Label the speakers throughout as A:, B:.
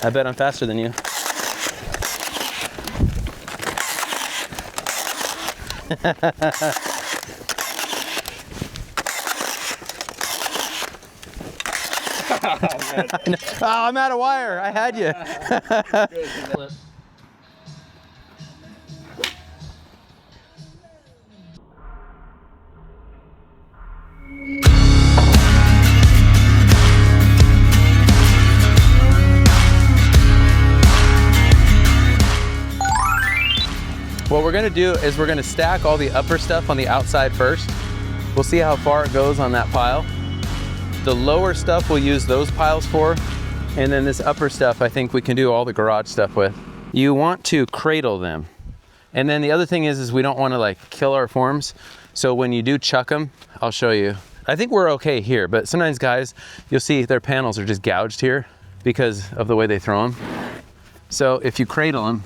A: I bet I'm faster than you. Oh, I'm out of wire. I had you. What we're gonna do is we're gonna stack all the upper stuff on the outside first. We'll see how far it goes on that pile. The lower stuff we'll use those piles for, and then this upper stuff I think we can do all the garage stuff with. You want to cradle them. And then the other thing is we don't want to like kill our forms. So when you do chuck them, I'll show you. I think we're okay here, but sometimes guys, you'll see their panels are just gouged here because of the way they throw them. So if you cradle them,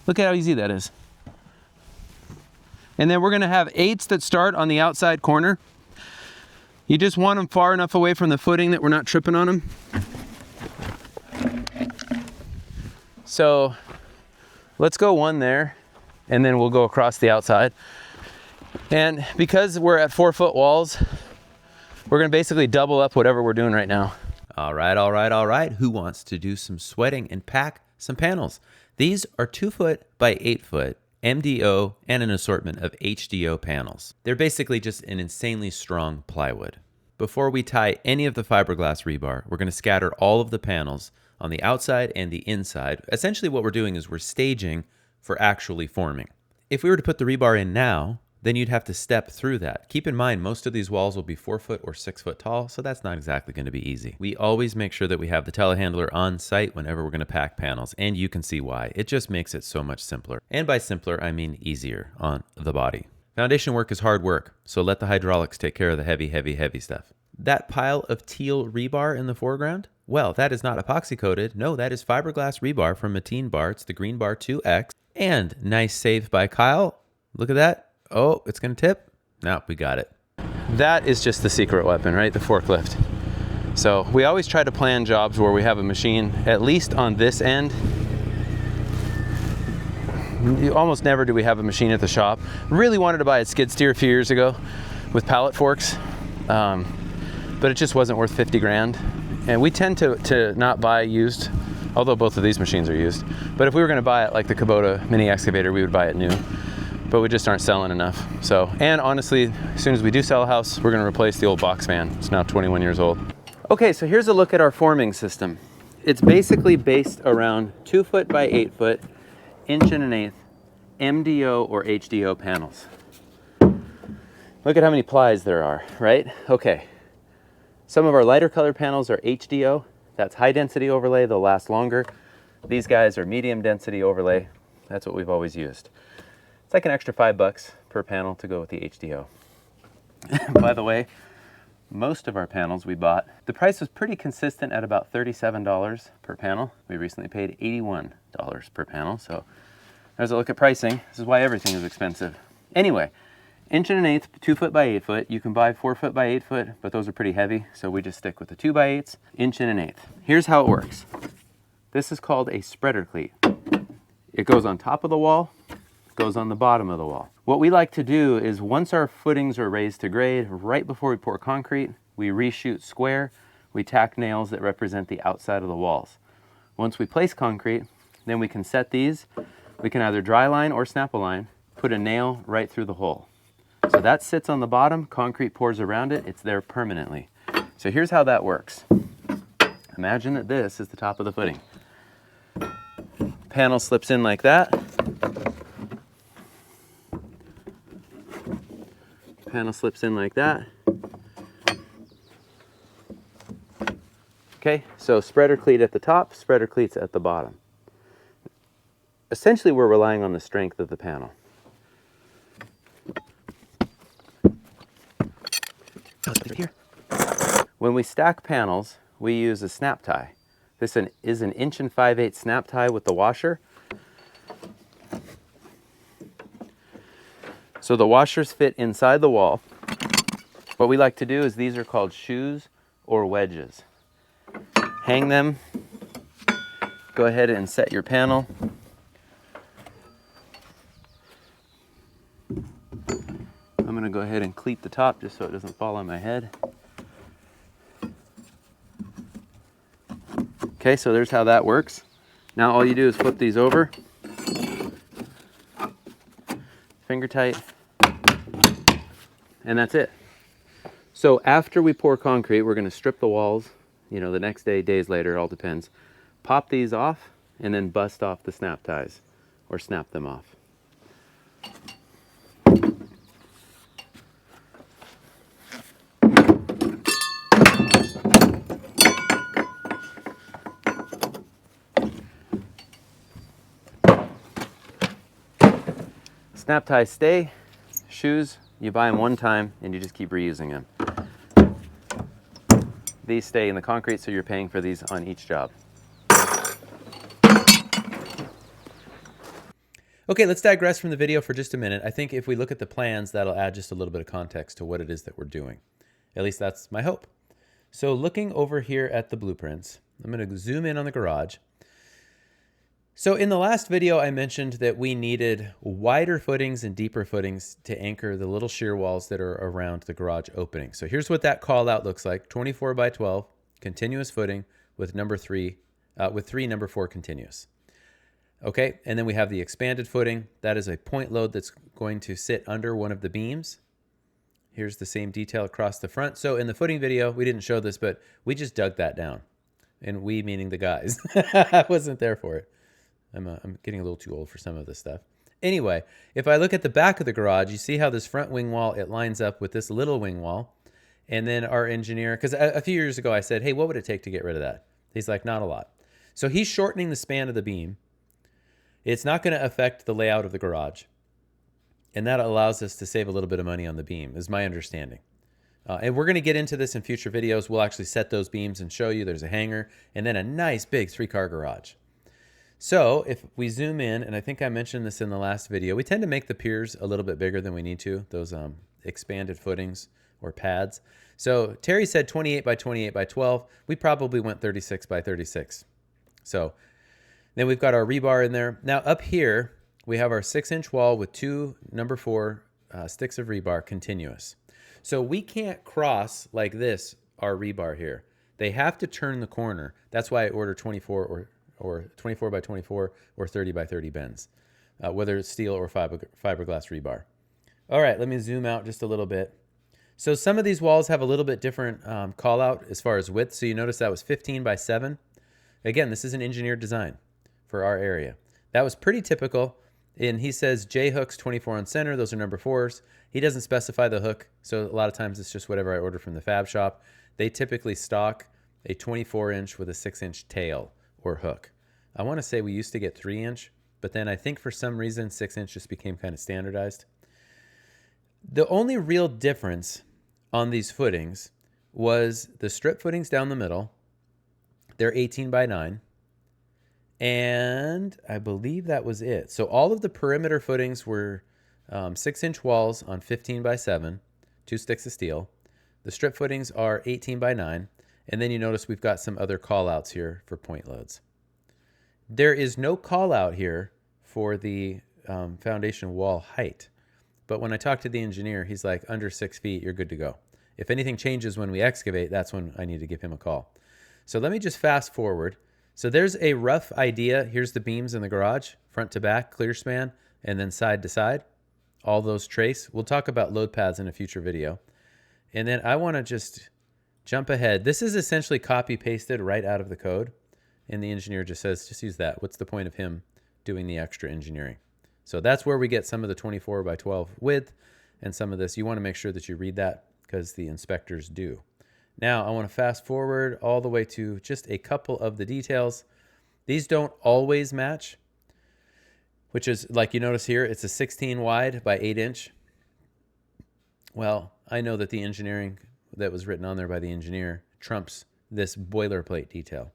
A: look at how easy that is. And then we're gonna have 8s that start on the outside corner. You just want them far enough away from the footing that we're not tripping on them. So let's go 1 there, and then we'll go across the outside. And because we're at 4-foot walls, we're gonna basically double up whatever we're doing right now.
B: All right. Who wants to do some sweating and pack some panels? These are 2-foot by 8-foot MDO and an assortment of HDO panels. They're basically just an insanely strong plywood. Before we tie any of the fiberglass rebar, we're going to scatter all of the panels on the outside and the inside. Essentially what we're doing is we're staging for actually forming. If we were to put the rebar in now, then you'd have to step through that. Keep in mind, most of these walls will be 4-foot or 6-foot tall, so that's not exactly going to be easy. We always make sure that we have the telehandler on site whenever we're going to pack panels, and you can see why. It just makes it so much simpler. And by simpler, I mean easier on the body. Foundation work is hard work, so let the hydraulics take care of the heavy stuff. That pile of teal rebar in the foreground, well, that is not epoxy coated. No, that is fiberglass rebar from MateenBar. It's the Green Bar 2X. And nice save by Kyle. Look at that. Oh, it's gonna tip. No, we got it.
A: That is just the secret weapon, right? The forklift. So we always try to plan jobs where we have a machine, at least on this end. Almost never do we have a machine at the shop. Really wanted to buy a skid steer a few years ago with pallet forks, but it just wasn't worth 50 grand. And we tend to not buy used, although both of these machines are used. But if we were gonna buy it like the Kubota mini excavator, we would buy it new. But we just aren't selling enough. So, and honestly, as soon as we do sell a house, we're gonna replace the old box fan. It's now 21 years old. Okay, so here's a look at our forming system. It's basically based around 2-foot by 8-foot, 1.125" MDO or HDO panels. Look at how many plies there are, right? Okay, some of our lighter color panels are HDO. That's high density overlay, they'll last longer. These guys are medium density overlay. That's what we've always used. It's like an extra $5 per panel to go with the HDO. By the way, most of our panels we bought, the price was pretty consistent at about $37 per panel. We recently paid $81 per panel. So there's a look at pricing. This is why everything is expensive. Anyway, 1.125", 2-foot by 8-foot. You can buy 4-foot by 8-foot, but those are pretty heavy. So we just stick with the 2x8s, 1.125". Here's how it works. This is called a spreader cleat. It goes on top of the wall, goes on the bottom of the wall. What we like to do is once our footings are raised to grade, right before we pour concrete, we reshoot square, we tack nails that represent the outside of the walls. Once we place concrete, then we can set these. We can either dry line or snap a line, put a nail right through the hole. So that sits on the bottom, concrete pours around it, it's there permanently. So here's how that works. Imagine that this is the top of the footing. Panel slips in like that. Panel slips in like that. Okay, so spreader cleat at the top, spreader cleats at the bottom. Essentially, we're relying on the strength of the panel. When we stack panels, we use a snap tie. This is an 1 5/8" snap tie with the washer. So the washers fit inside the wall. What we like to do is these are called shoes or wedges. hang them. Go ahead and set your panel. I'm gonna go ahead and cleat the top just so it doesn't fall on my head. Okay, so there's how that works. Now all you do is flip these over, finger tight, and that's it. So after we pour concrete, we're gonna strip the walls, you know, the next day, days later, it all depends. Pop these off and then bust off the snap ties or snap them off. Snap ties stay. Shoes, you buy them one time and you just keep reusing them. These stay in the concrete, so you're paying for these on each job.
B: Okay, let's digress from the video for just a minute. I think if we look at the plans, that'll add just a little bit of context to what it is that we're doing. At least that's my hope. So looking over here at the blueprints, I'm going to zoom in on the garage. So in the last video, I mentioned that we needed wider footings and deeper footings to anchor the little shear walls that are around the garage opening. So here's what that call out looks like: 24 by 12, continuous footing with three number 4 continuous. Okay, and then we have the expanded footing. That is a point load that's going to sit under one of the beams. Here's the same detail across the front. So in the footing video, we didn't show this, but we just dug that down. And we meaning the guys. I wasn't there for it. I'm getting a little too old for some of this stuff. Anyway, if I look at the back of the garage, you see how this front wing wall, it lines up with this little wing wall. And then our engineer, because a few years ago I said, hey, what would it take to get rid of that? He's like, not a lot. So he's shortening the span of the beam. It's not going to affect the layout of the garage. And that allows us to save a little bit of money on the beam, is my understanding. And we're going to get into this in future videos. We'll actually set those beams and show you there's a hangar and then a nice big 3-car garage. So if we zoom in, and I think I mentioned this in the last video, we tend to make the piers a little bit bigger than we need to, those expanded footings or pads. So Terry said 28 by 28 by 12. We probably went 36 by 36. So then we've got our rebar in there. Now up here, we have our 6-inch wall with 2 number 4 sticks of rebar continuous. So we can't cross like this our rebar here. They have to turn the corner. That's why I order 24 or 24 by 24 or 30 by 30 bends, whether it's steel or fiberglass rebar. All right, let me zoom out just a little bit. So some of these walls have a little bit different call out as far as width. So you notice that was 15 by 7. Again, this is an engineered design for our area. That was pretty typical. And he says J hooks 24 on center. Those are number 4s. He doesn't specify the hook. So a lot of times it's just whatever I order from the fab shop. They typically stock a 24-inch with a 6-inch tail or hook. I want to say we used to get 3-inch, but then I think for some reason 6-inch just became kind of standardized. The only real difference on these footings was the strip footings down the middle. They're 18 by 9. And I believe that was it. So all of the perimeter footings were 6-inch walls on 15 by 7, 2 sticks of steel. The strip footings are 18 by 9. And then you notice we've got some other call outs here for point loads. There is no call out here for the foundation wall height. But when I talked to the engineer, he's like, under 6 feet, you're good to go. If anything changes when we excavate, that's when I need to give him a call. So let me just fast forward. So there's a rough idea. Here's the beams in the garage, front to back, clear span, and then side to side. All those trace. We'll talk about load paths in a future video. And then I want to just jump ahead. This is essentially copy pasted right out of the code. And the engineer just says, just use that. What's the point of him doing the extra engineering? So that's where we get some of the 24 by 12 width and some of this. You want to make sure that you read that because the inspectors do. Now I want to fast forward all the way to just a couple of the details. These don't always match, which is like you notice here, it's a 16 wide by 8 inch. Well, I know that the engineering that was written on there by the engineer trumps this boilerplate detail.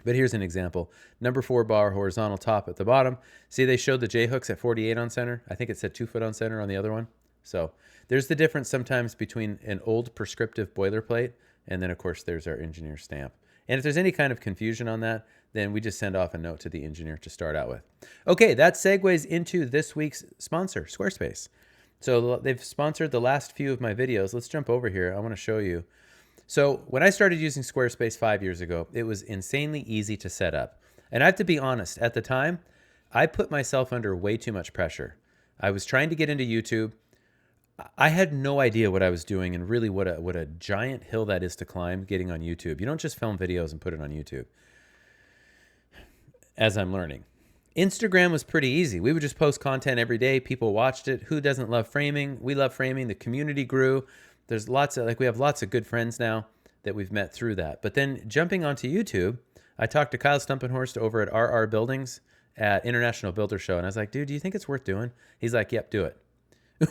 B: But here's an example. Number 4 bar horizontal top at the bottom. See, they showed the J hooks at 48 on center. I think it said 2 foot on center on the other one. So there's the difference sometimes between an old prescriptive boilerplate and then of course there's our engineer stamp. And if there's any kind of confusion on that, then we just send off a note to the engineer to start out with. Okay, that segues into this week's sponsor, Squarespace. So they've sponsored the last few of my videos. Let's jump over here. I want to show you. So when I started using Squarespace 5 years ago, it was insanely easy to set up. And I have to be honest, at the time, I put myself under way too much pressure. I was trying to get into YouTube. I had no idea what I was doing and really what a giant hill that is to climb getting on YouTube. You don't just film videos and put it on YouTube, as I'm learning. Instagram was pretty easy. We would just post content every day. People watched it. Who doesn't love framing? We love framing. The community grew. There's lots of, we have lots of good friends now that we've met through that. But then jumping onto YouTube, I talked to Kyle Stumpenhorst over at RR Buildings at International Builder Show. And I was like, dude, do you think it's worth doing? He's like, yep, do it.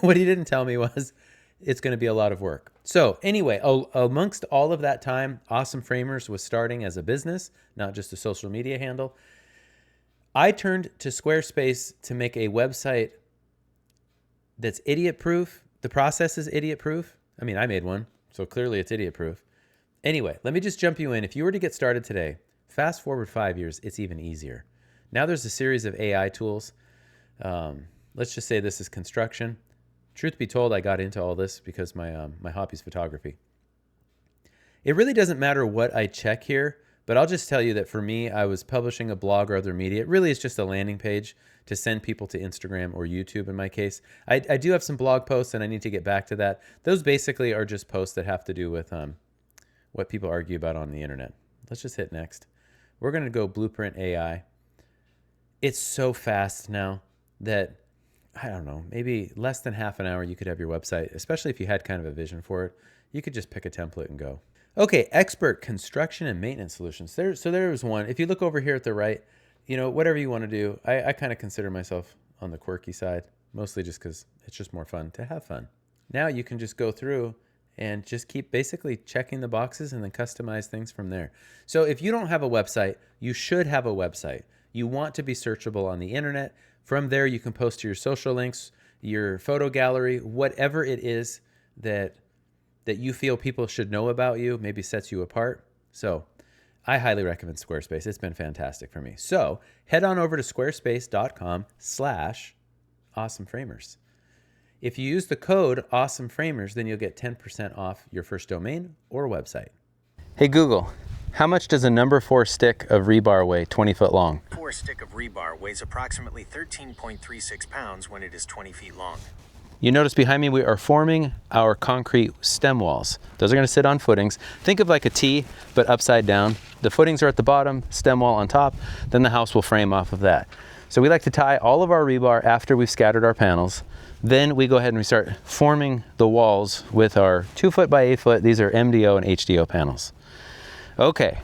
B: What he didn't tell me was it's going to be a lot of work. So anyway, amongst all of that time, Awesome Framers was starting as a business, not just a social media handle. I turned to Squarespace to make a website that's idiot-proof. The process is idiot-proof. I mean, I made one, so clearly it's idiot-proof. Anyway, let me just jump you in. If you were to get started today, fast forward 5 years, it's even easier. Now there's a series of AI tools. Let's just say this is construction. Truth be told, I got into all this because my hobby is photography. It really doesn't matter what I check here, but I'll just tell you that for me, I was publishing a blog or other media. It really is just a landing page to send people to Instagram or YouTube in my case. I do have some blog posts and I need to get back to that. Those basically are just posts that have to do with what people argue about on the internet. Let's just hit next. We're going to go Blueprint AI. It's so fast now that, I don't know, maybe less than half an hour you could have your website, especially if you had kind of a vision for it. You could just pick a template and go. Okay, Expert Construction and Maintenance Solutions. So there was one. If you look over here at the right, whatever you want to do, I kind of consider myself on the quirky side, mostly just because it's just more fun to have fun. Now you can just go through and just keep basically checking the boxes and then customize things from there. So if you don't have a website, you should have a website. You want to be searchable on the internet. From there, you can post to your social links, your photo gallery, whatever it is that you feel people should know about you, maybe sets you apart. So I highly recommend Squarespace. It's been fantastic for me. So head on over to squarespace.com/awesomeframers. If you use the code awesomeframers, then you'll get 10% off your first domain or website.
A: Hey Google, how much does a number 4 stick of rebar weigh 20 foot long?
C: 4 stick of rebar weighs approximately 13.36 pounds when it is 20 feet long.
A: You notice behind me we are forming our concrete stem walls. Those are going to sit on footings. Think of like a T, but upside down. The footings are at the bottom, stem wall on top, then the house will frame off of that. So we like to tie all of our rebar after we've scattered our panels. Then we go ahead and we start forming the walls with our 2 foot by 8 foot. These are MDO and HDO panels. Okay,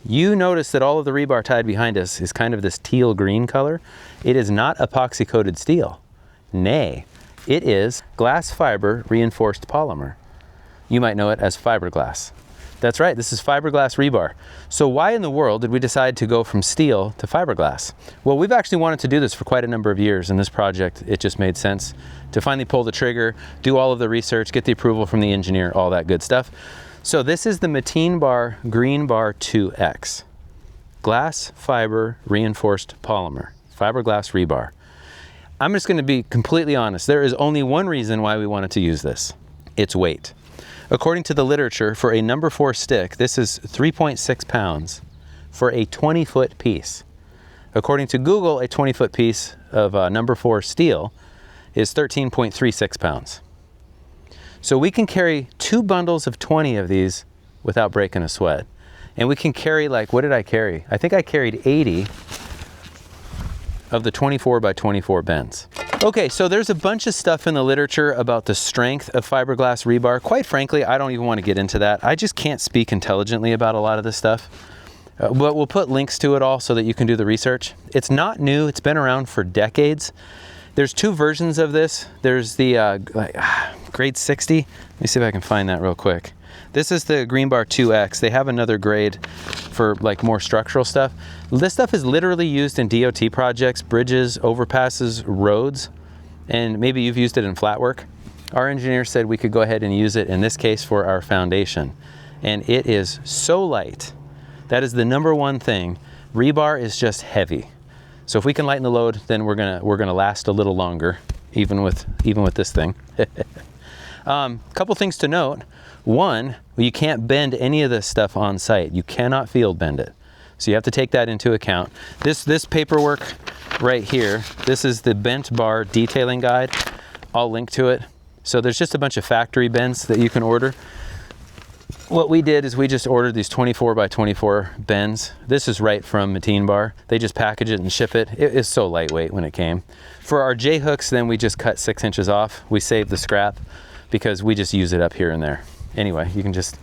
A: you notice that all of the rebar tied behind us is kind of this teal green color. It is not epoxy coated steel. Nay, it is glass fiber reinforced polymer. You might know it as fiberglass. That's right, this is fiberglass rebar. So why in the world did we decide to go from steel to fiberglass? Well, we've actually wanted to do this for quite a number of years. In this project, it just made sense to finally pull the trigger, do all of the research, get the approval from the engineer, all that good stuff. So this is the MateenBar Green Bar 2X. Glass fiber reinforced polymer, fiberglass rebar. I'm just going to be completely honest. There is only one reason why we wanted to use this. It's weight. According to the literature, for a number 4 stick, this is 3.6 pounds for a 20 foot piece. According to Google, a 20 foot piece of number 4 steel is 13.36 pounds. So we can carry 2 bundles of 20 of these without breaking a sweat. And we can carry, like, what did I carry? I think I carried 80 of the 24 by 24 bends. Okay, so there's a bunch of stuff in the literature about the strength of fiberglass rebar. Quite frankly, I don't even want to get into that. I just can't speak intelligently about a lot of this stuff. But we'll put links to it all so that you can do the research. It's not new, it's been around for decades. There's 2 versions of this. There's the grade 60. Let me see if I can find that real quick. This is the Green Bar 2X. They have another grade for like more structural stuff. This stuff is literally used in DOT projects, bridges, overpasses, roads, and maybe you've used it in flat work. Our engineer said we could go ahead and use it in this case for our foundation. And it is so light That is the number one thing. Rebar is just heavy. So if we can lighten the load, then we're gonna last a little longer, even with this thing. Couple things to note. One, you can't bend any of this stuff on site. You cannot field bend it. So you have to take that into account. This paperwork right here, this is the bent bar detailing guide. I'll link to it. So there's just a bunch of factory bends that you can order. What we did is we just ordered these 24 by 24 bends. This is right from MateenBar. They just package it and ship it. It is so lightweight when it came. For our J hooks, then we just cut 6 inches off. We saved the scrap because we just use it up here and there. Anyway, you can just,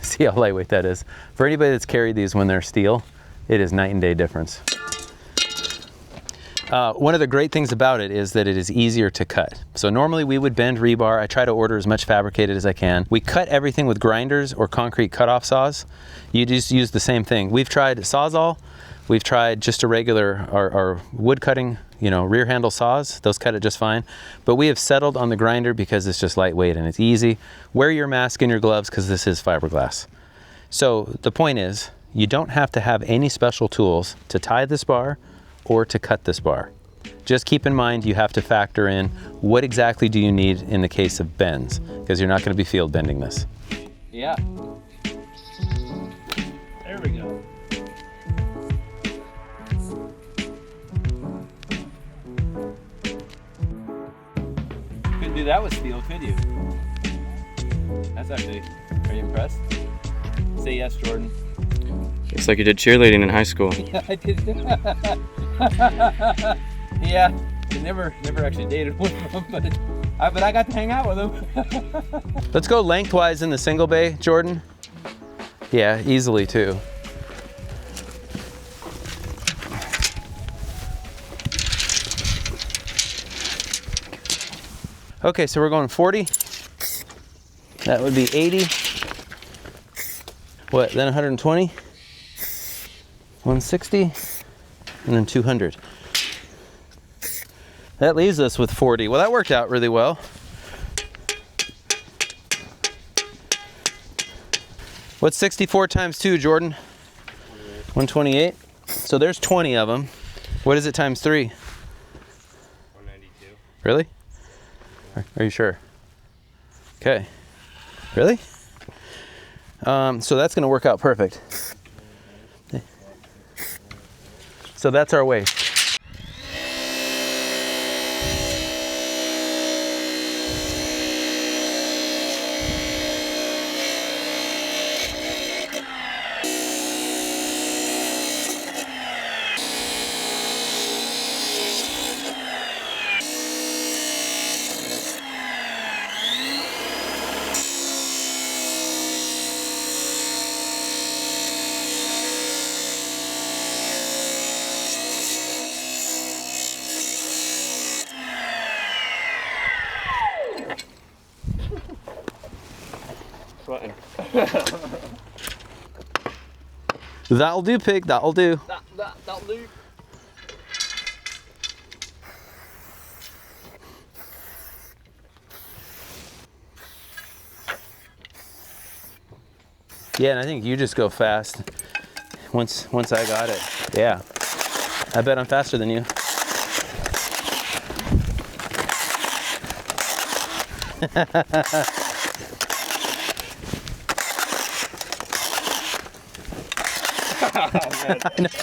A: see how lightweight that is. For anybody that's carried these when they're steel, it is night and day difference. One of the great things about it is that it is easier to cut. So normally we would bend rebar. I try to order as much fabricated as I can. We cut everything with grinders or concrete cutoff saws. You just use the same thing. We've tried Sawzall. We've tried just a regular, our wood cutting, rear handle saws. Those cut it just fine. But we have settled on the grinder because it's just lightweight and it's easy. Wear your mask and your gloves because this is fiberglass. So the point is, you don't have to have any special tools to tie this bar or to cut this bar. Just keep in mind you have to factor in what exactly do you need in the case of bends, because you're not going to be field bending this.
B: Yeah. There we go. Couldn't do that with steel, could you? That's actually, are you impressed? Say yes, Jordan.
D: It's like you did cheerleading in high school.
B: Yeah, I did. Yeah, I never actually dated one of them, but I got to hang out with them.
A: Let's go lengthwise in the single bay, Jordan. Yeah, easily too. Okay, so we're going 40. That would be 80. What, then 120? 160, and then 200. That leaves us with 40. Well, that worked out really well. What's 64 times 2, Jordan? 128. So there's 20 of them. What is it times 3?
D: 192.
A: Really? Are you sure? Okay. Really? So that's going to work out perfect. So that's our waist.
D: Sweating.
A: That'll do, pig. That'll do.
B: That'll do.
A: Yeah, and I think you just go fast. Once I got it. Yeah. I bet I'm faster than you.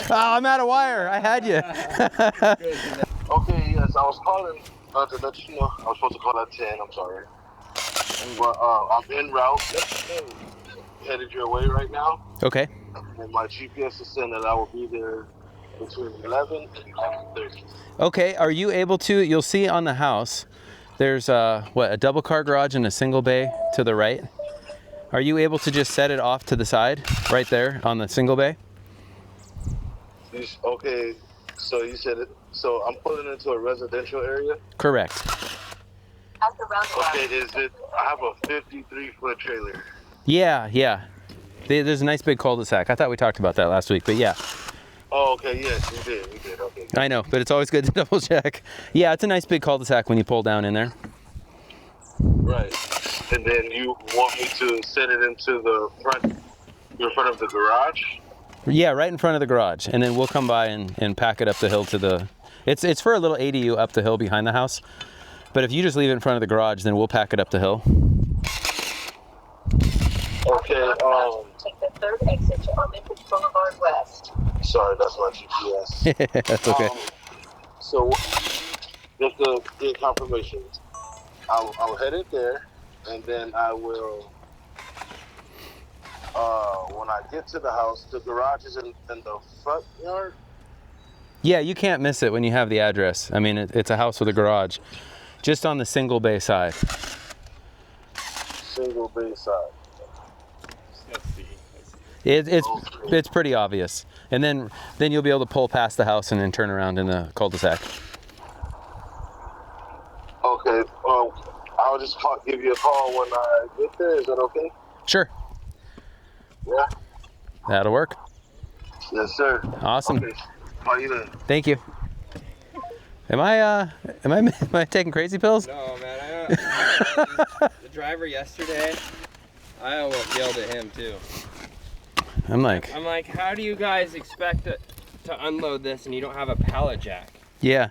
A: Oh, I'm out of wire. I had you.
E: Okay, yes, I was calling to let you know. I was supposed to call at 10, I'm sorry. But I'm en route, headed your way right now.
A: Okay.
E: And my GPS is saying that I will be there between 11 and 11:30.
A: Okay, are you able to, you'll see on the house, there's a double car garage and a single bay to the right. Are you able to just set it off to the side, right there on the single bay?
E: Okay, so you said it. So I'm pulling into a residential area?
A: Correct.
E: Okay, is it, I have a 53-foot trailer.
A: Yeah. There's a nice big cul-de-sac. I thought we talked about that last week, but yeah.
E: Oh, okay, yes, we did, okay.
A: I know, but it's always good to double check. Yeah, it's a nice big cul-de-sac when you pull down in there.
E: Right, and then you want me to set it into the front of the garage?
A: Yeah, right in front of the garage, and then we'll come by and pack it up the hill to the. It's for a little ADU up the hill behind the house, but if you just leave it in front of the garage, then we'll pack it up the hill.
E: Okay.
F: Take the third exit on Memphis Boulevard West.
E: Sorry, that's my GPS.
A: That's okay.
E: So, just to get confirmation, I'll head it there, and then I will. When I get to the house, the garage is in the front yard.
A: Yeah, you can't miss it when you have the address. I mean, it's a house with a garage, just on the single bay side.
E: Single bay side.
A: It's pretty obvious, and then you'll be able to pull past the house and then turn around in the cul-de-sac.
E: Okay. I'll just give you a call when I get there. Is that okay?
A: Sure.
E: Yeah.
A: That'll work.
E: Yes, sir.
A: Awesome.
E: Okay. Call you then.
A: Thank you. Am I taking crazy pills?
D: No, man. The driver yesterday, I almost yelled at him too.
A: I'm like,
D: how do you guys expect to unload this and you don't have a pallet jack?
A: yeah.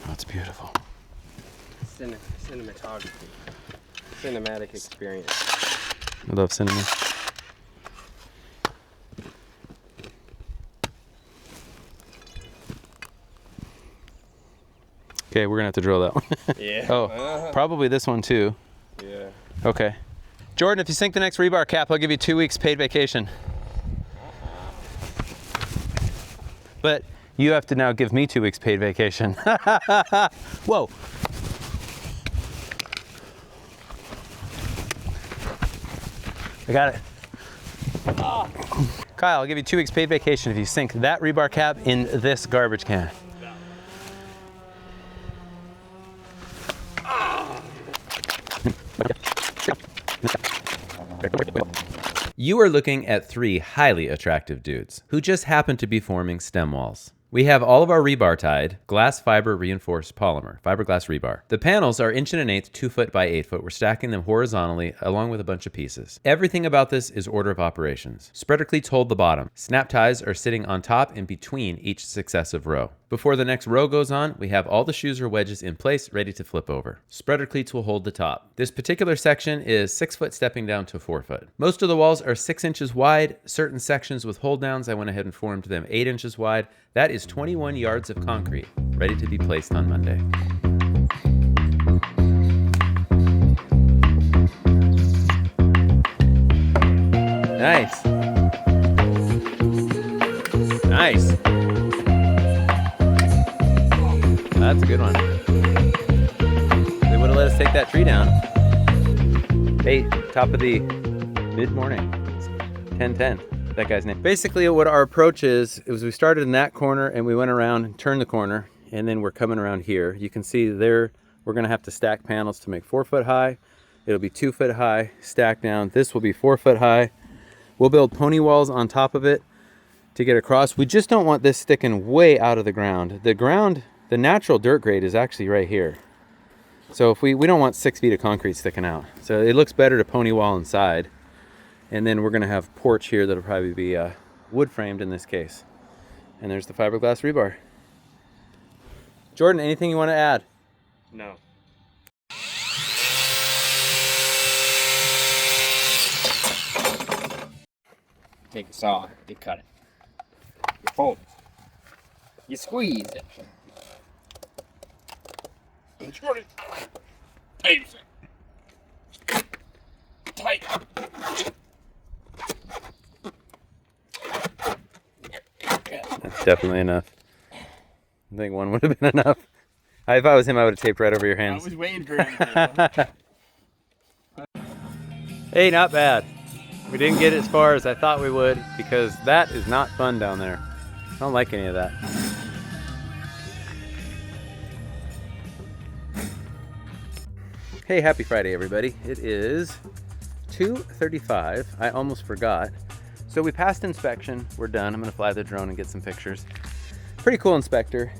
A: Oh, it's beautiful.
D: Cinematography. Cinematic experience.
A: I love cinema. Okay, we're gonna have to drill that one.
D: Yeah.
A: Oh, probably this one too.
D: Yeah.
A: Okay. Jordan, if you sink the next rebar cap, I'll give you 2 weeks paid vacation. But you have to now give me 2 weeks paid vacation. Whoa. I got it. Kyle, I'll give you 2 weeks paid vacation if you sink that rebar cap in this garbage can.
B: You are looking at 3 highly attractive dudes who just happen to be forming stem walls. We have all of our rebar tied, glass fiber reinforced polymer, fiberglass rebar. The panels are 1 1/8" 2 foot by 8 foot. We're stacking them horizontally along with a bunch of pieces. Everything about this is order of operations. Spreader cleats hold the bottom. Snap ties are sitting on top and between each successive row. Before the next row goes on, we have all the shoes or wedges in place ready to flip over. Spreader cleats will hold the top. This particular section is 6 foot stepping down to 4 foot. Most of the walls are 6 inches wide. Certain sections with hold downs, I went ahead and formed them 8 inches wide. That is 21 yards of concrete ready to be placed on Monday.
A: Nice. Nice. That's a good one. They would have let us take that tree down. Hey, top of the mid-morning. 10:10. That guy's name. Basically, what our approach is we started in that corner and we went around and turned the corner, and then we're coming around here. You can see there we're going to have to stack panels to make 4 foot high. It'll be 2 foot high, stacked down. This will be 4 foot high. We'll build pony walls on top of it to get across. We just don't want this sticking way out of the ground. The natural dirt grade is actually right here. So if we don't want 6 feet of concrete sticking out. So it looks better to pony wall inside. And then we're gonna have porch here that'll probably be wood framed in this case. And there's the fiberglass rebar. Jordan, anything you want to add?
D: No. Take a saw, you cut it. You fold it. You squeeze it. Jordan, tight it. Tight.
A: That's definitely enough. I think one would have been enough. If I was him, I would have taped right over your hands.
D: I was waiting for him.
A: Hey, not bad. We didn't get as far as I thought we would because that is not fun down there. I don't like any of that. Hey, happy Friday, everybody. It is 2:35. I almost forgot. So we passed inspection. We're done. I'm going to fly the drone and get some pictures. Pretty cool inspector.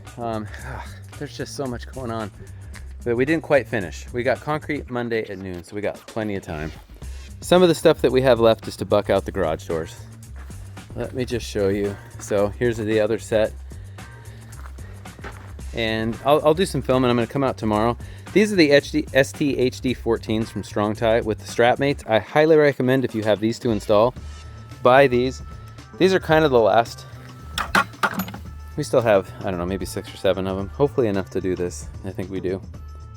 A: There's just so much going on. But we didn't quite finish. We got concrete Monday at noon, so we got plenty of time. Some of the stuff that we have left is to buck out the garage doors. Let me just show you. So here's the other set. And I'll do some filming. I'm gonna come out tomorrow. These are the ST-HD14s from StrongTie with the strap mates. I highly recommend, if you have these to install, buy these. These are kind of the last. We still have, I don't know, maybe 6 or 7 of them. Hopefully enough to do this. I think we do.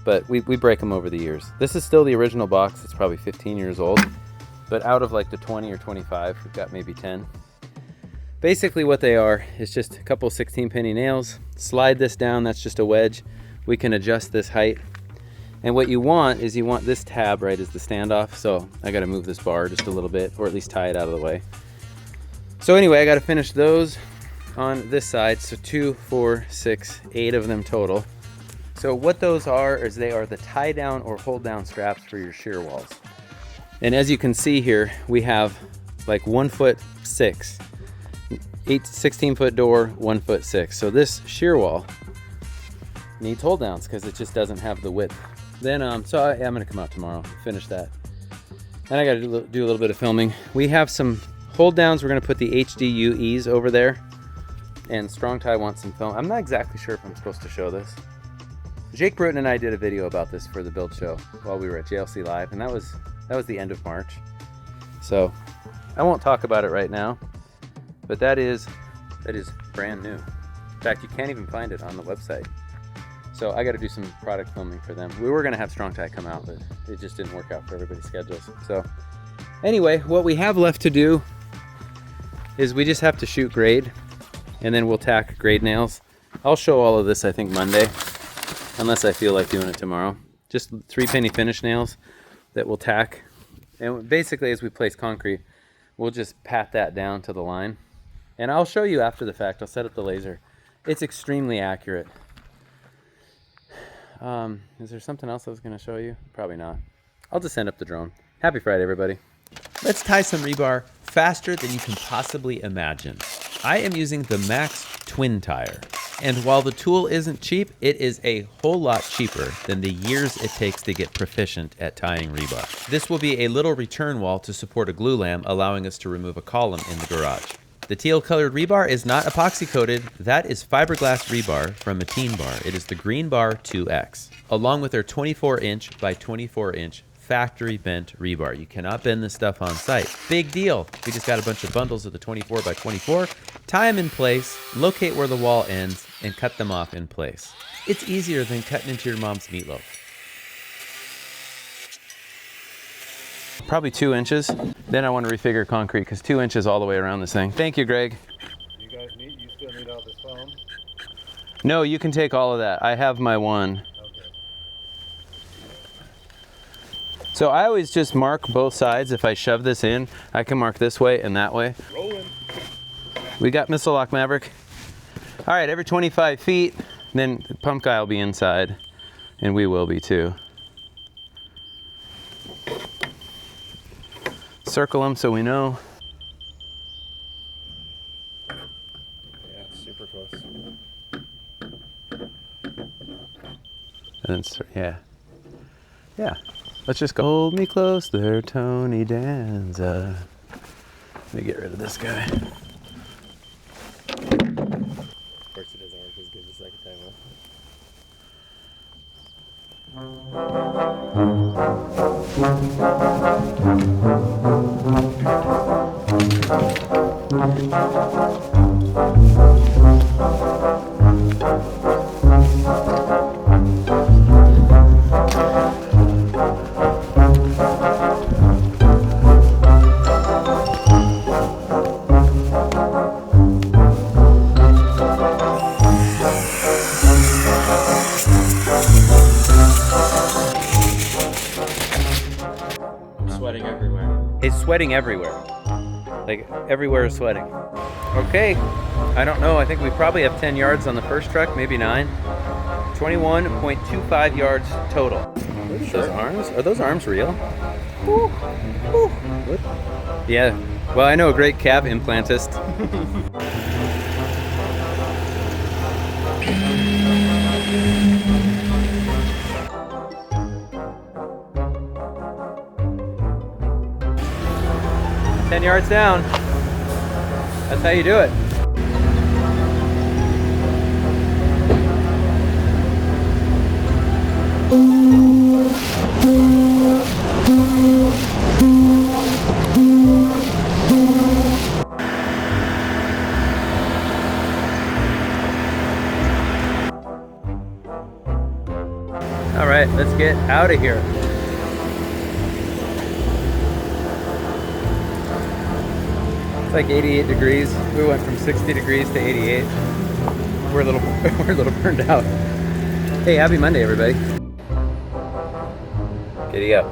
A: But we break them over the years. This is still the original box. It's probably 15 years old. But out of like the 20 or 25, we've got maybe 10. Basically what they are is just a couple 16-penny nails. Slide this down, that's just a wedge. We can adjust this height. And what you want is you want this tab, right, is the standoff. So I gotta move this bar just a little bit, or at least tie it out of the way. So anyway, I gotta finish those on this side. So 2, 4, 6, 8 of them total. So what those are is they are the tie down or hold down straps for your shear walls. And as you can see here, we have like 1'6", 16-foot door, 1'6". So this shear wall needs hold downs because it just doesn't have the width. Then, I'm gonna come out tomorrow, finish that. And I gotta do a little bit of filming. We have some hold downs. We're gonna put the HDUEs over there. And StrongTie wants some film. I'm not exactly sure if I'm supposed to show this. Jake Bruton and I did a video about this for the build show while we were at JLC Live, and that was the end of March. So I won't talk about it right now, but that is brand new. In fact, you can't even find it on the website. So I got to do some product filming for them. We were going to have StrongTie come out, but it just didn't work out for everybody's schedules. So anyway, what we have left to do is we just have to shoot grade, and then we'll tack grade nails. I'll show all of this, I think, Monday, unless I feel like doing it tomorrow. Just 3-penny finish nails that we'll tack. And basically, as we place concrete, we'll just pat that down to the line. And I'll show you after the fact. I'll set up the laser. It's extremely accurate. Is there something else I was going to show you? Probably not. I'll just send up the drone. Happy Friday, everybody.
B: Let's tie some rebar faster than you can possibly imagine. I am using the Max TwinTier. And while the tool isn't cheap, it is a whole lot cheaper than the years it takes to get proficient at tying rebar. This will be a little return wall to support a glue lamb, allowing us to remove a column in the garage. The teal colored rebar is not epoxy coated. That is fiberglass rebar from MateenBar. It is the Green Bar 2X, along with their 24-inch by 24-inch factory bent rebar. You cannot bend this stuff on site. Big deal. We just got a bunch of bundles of the 24 by 24, tie them in place, locate where the wall ends, and cut them off in place. It's easier than cutting into your mom's meatloaf.
A: Probably 2 inches. Then I want to refigure concrete because 2 inches all the way around this thing. Thank you, Greg.
E: You still need all this foam?
A: No, you can take all of that. I have my one. So I always just mark both sides. If I shove this in, I can mark this way and that way.
E: Rolling.
A: We got Missile Lock Maverick. All right, every 25 feet, then the pump guy will be inside, and we will be too. Circle them so we know.
E: Yeah, super close.
A: And then, yeah. Let's just go. Hold me close there, Tony Danza. Let me get rid of this guy.
D: Of course, it doesn't work as good the second time, huh? Sweating everywhere.
A: It's sweating everywhere. Like, everywhere is sweating. Okay, I don't know. I think we probably have 10 yards on the first truck, maybe 9. 21.25 yards total. Those arms? Are those arms real? Ooh. Ooh. What? Yeah. Well, I know a great calf implantist. 10 yards down. That's how you do it. All right, let's get out of here. It's like 88 degrees. We went from 60 degrees to 88. We're a little burned out. Hey, happy Monday, everybody. Giddy up.